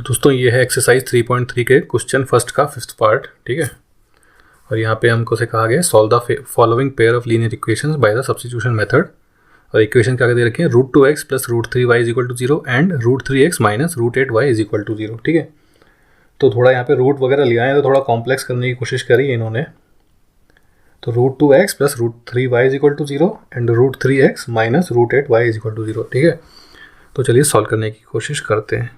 तो दोस्तों ये है एक्सरसाइज 3.3 के क्वेश्चन फर्स्ट का 5th पार्ट, ठीक है। और यहाँ पे हमको से कहा गया solve the following pair of linear equations by the substitution method. और इक्वेशन क्या दे रखे हैं, √2x + √3y = 0 and √3x - √8y = 0, ठीक है। तो थोड़ा यहाँ पे रूट वगैरह लिया है तो थोड़ा कॉम्प्लेक्स करने की कोशिश करी है इन्होंने। तो √2x + √3y = 0 and √3x - √8y = 0, ठीक है। तो चलिए सॉल्व करने की कोशिश करते हैं।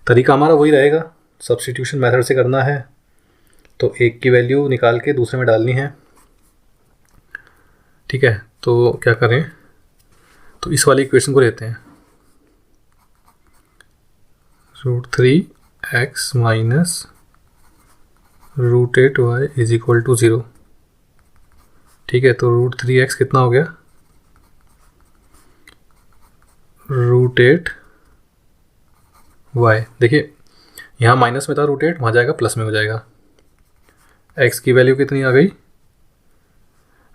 तरीका हमारा वही रहेगा, सब्स्टिट्यूशन मेथड से करना है। तो एक की वैल्यू निकाल के दूसरे में डालनी है, ठीक है। तो क्या करें, तो इस वाली इक्वेशन को लेते हैं, √3x - √8y = 0, ठीक है। तो √3x कितना हो गया, √8y। देखिए यहाँ माइनस में था √8, वहाँ जाएगा प्लस में हो जाएगा। x की वैल्यू कितनी आ गई,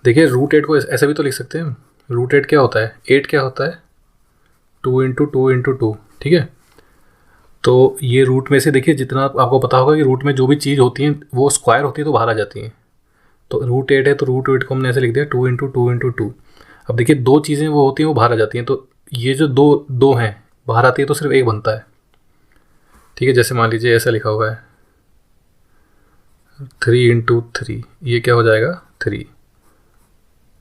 देखिए √8 को ऐसे भी तो लिख सकते हैं। √8 क्या होता है, 8 क्या होता है, 2 × 2 × 2, ठीक है। तो ये रूट में से देखिए जितना आपको पता होगा कि रूट में जो भी चीज़ होती है वो स्क्वायर होती है तो बाहर आ जाती हैं। तो √8 है तो √8 को हमने ऐसे लिख दिया 2 × 2 × 2। अब देखिए दो चीज़ें वो होती हैं वो बाहर आ जाती हैं, तो ये जो दो हैं बाहर आती है तो सिर्फ एक बनता है, ठीक है। जैसे मान लीजिए ऐसा लिखा हुआ है 3 × 3, ये क्या हो जाएगा 3।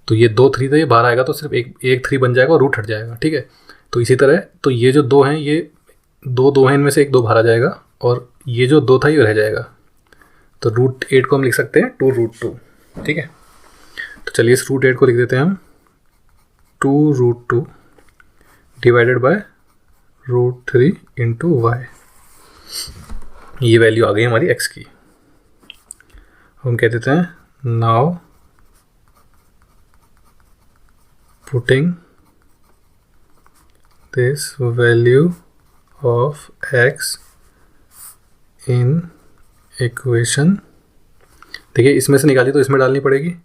तो ये 2 3 था, ये बाहर आएगा तो सिर्फ एक 3 बन जाएगा और रूट हट जाएगा, ठीक है। तो इसी तरह तो ये जो दो हैं, ये दो हैं, इनमें से एक 2 बाहर आ जाएगा और ये जो 2 था ये रह जाएगा। तो √8 को हम लिख सकते हैं 2√2, ठीक है। तो चलिए इस √8 को लिख देते हैं हम 2√2 डिवाइडेड बाय √3 × y। ये वैल्यू आ गई हमारी x की। हम कह देते हैं now putting this value of x in equation. देखिए इसमें से निकाली तो इसमें डालनी पड़ेगी,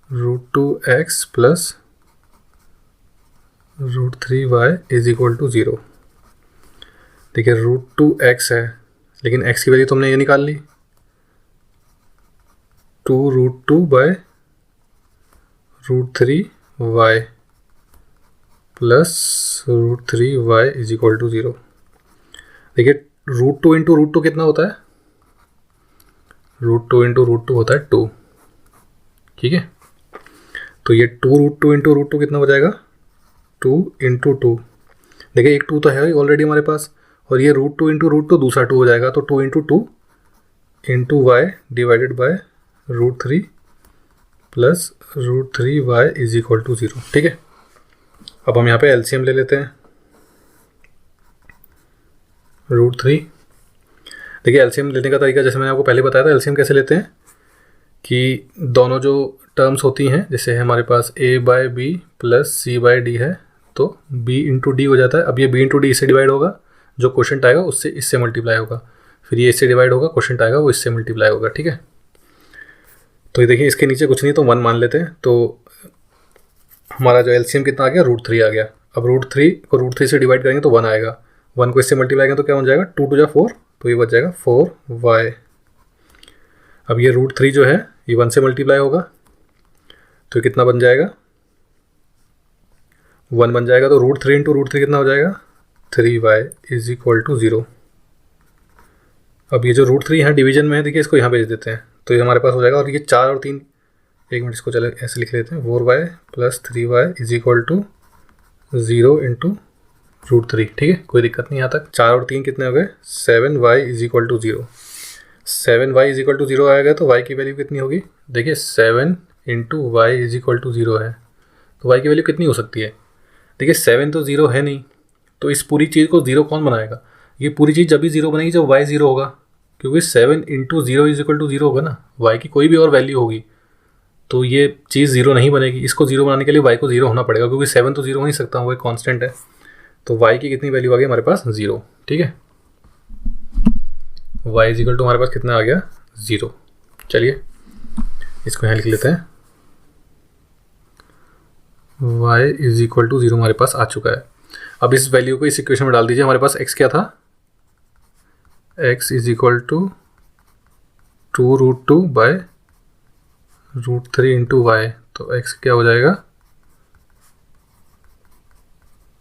√2x + √3y = 0। देखिए √2x है लेकिन x की वैल्यू तो हमने ये निकाल ली, 2√2/√3y + √3y = 0। देखिए √2 × √2 कितना होता है, √2 × √2 होता है 2, ठीक है। तो ये 2√2 × √2 कितना हो जाएगा, 2 × 2। देखिए एक 2 तो है ऑलरेडी हमारे पास, और ये √2 × √2 दूसरा 2 हो जाएगा। तो 2 × 2 × y डिवाइडेड बाय √3 + √3y = 0, ठीक है। अब हम यहाँ पे एलसीएम ले लेते हैं, √3। देखिए एलसीएम लेने का तरीका जैसे मैंने आपको पहले बताया था, एलसीएम कैसे लेते हैं कि दोनों जो टर्म्स होती हैं, जैसे हमारे पास a/b + c/d है तो b × d हो जाता है। अब ये b × d इससे डिवाइड होगा, जो क्वोशंट आएगा उससे इससे मल्टीप्लाई होगा, फिर ये इससे डिवाइड होगा, क्वोशंट आएगा वो इससे मल्टीप्लाई होगा, ठीक है। तो ये देखिए इसके नीचे कुछ नहीं तो 1 मान लेते हैं। तो हमारा जो एलसीएम कितना आ गया, √3 आ गया। अब √3 को √3 से डिवाइड करेंगे तो 1 आएगा, 1 को इससे मल्टीप्लाई करेंगे तो क्या बन जाएगा, 2 × 2 = 4, तो ये बच जाएगा 4y। अब ये √3 जो है ये 1 से मल्टीप्लाई होगा तो कितना बन जाएगा, 1 बन जाएगा। तो √3 × √3 कितना हो जाएगा, 3y = 0। अब ये जो √3 यहाँ डिवीजन में है, देखिए इसको यहाँ भेज देते हैं तो ये हमारे पास हो जाएगा। और ये 4 और 3, एक मिनट इसको चले ऐसे लिख लेते हैं, 4y + 3y = 0 × √3, ठीक है। कोई दिक्कत नहीं यहाँ तक। 4 और 3 कितने हो गए, 7y = 0। 7y = 0 आएगा तो y की वैल्यू कितनी होगी, देखिए 7 × y = 0 है तो y की वैल्यू कितनी हो सकती है। देखिए 7 तो 0 है नहीं, तो इस पूरी चीज़ को 0 कौन बनाएगा, ये पूरी चीज़ जब भी 0 बनेगी जब y 0 होगा, क्योंकि 7 × 0 = 0 होगा ना, y की कोई भी और वैल्यू होगी तो ये चीज़ 0 नहीं बनेगी। इसको 0 बनाने के लिए y को 0 होना पड़ेगा, क्योंकि 7 तो 0 हो नहीं सकता, वो एक कांस्टेंट है। तो y की कितनी वैल्यू आ गई हमारे पास, 0, ठीक है। y = हमारे पास कितना आ गया, 0। चलिए इसको यहाँ लिख लेते हैं, y = 0 हमारे पास आ चुका है। अब इस वैल्यू को इस इक्वेशन में डाल दीजिए। हमारे पास x क्या था, x is equal to 2√2 by √3 into y. तो x क्या हो जाएगा,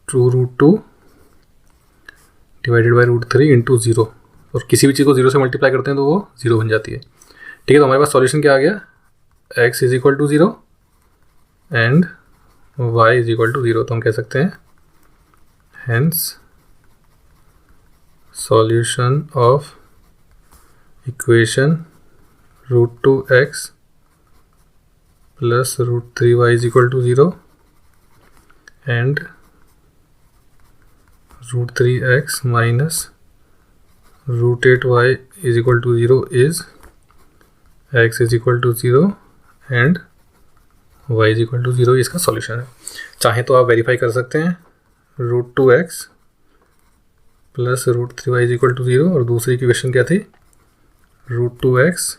2√2 डिवाइडेड बाई √3 इंटू 0। और किसी भी चीज़ को 0 से मल्टीप्लाई करते हैं तो वो 0 बन जाती है। ठीक है, तो हमारे पास सॉल्यूशन क्या आ गया, x is equal to 0 and y is equal to 0। तो हम कह सकते हैं hence solution of equation √2x plus √3y is equal to 0 and √3x minus √8y is equal to 0 is x is equal to 0 and y is equal to 0। इसका solution है। चाहे तो आप वेरीफाई कर सकते हैं, √2x plus √3y is equal to 0, और दूसरी इक्वेशन क्या थी, √3x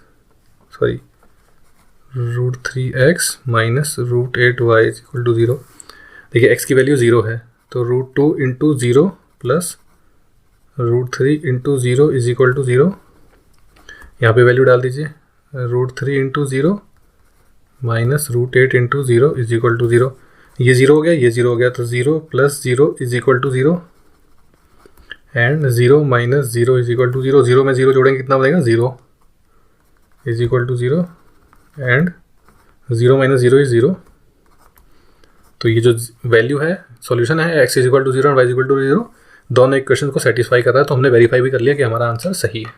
minus √8y is equal to 0। देखिए x की वैल्यू 0 है, तो √2 into 0 plus √3 into 0 is equal to 0। यहाँ पे वैल्यू डाल दीजिए, √3 into 0 minus √8 into 0 is equal to 0। ये 0 हो गया, ये 0 हो गया, तो 0 plus 0 is equal to 0 and 0 minus 0 is equal to 0। 0 में 0 जोड़ेंगे कितना बनेगा, 0 is equal to 0 and 0 minus 0 is 0। तो ये जो वैल्यू है, सॉल्यूशन है, x is equal to 0 and y is equal to 0, दोनों इक्वेशन को सेटिस्फाई कर रहा है। तो हमने वेरीफाई भी कर लिया कि हमारा आंसर सही है।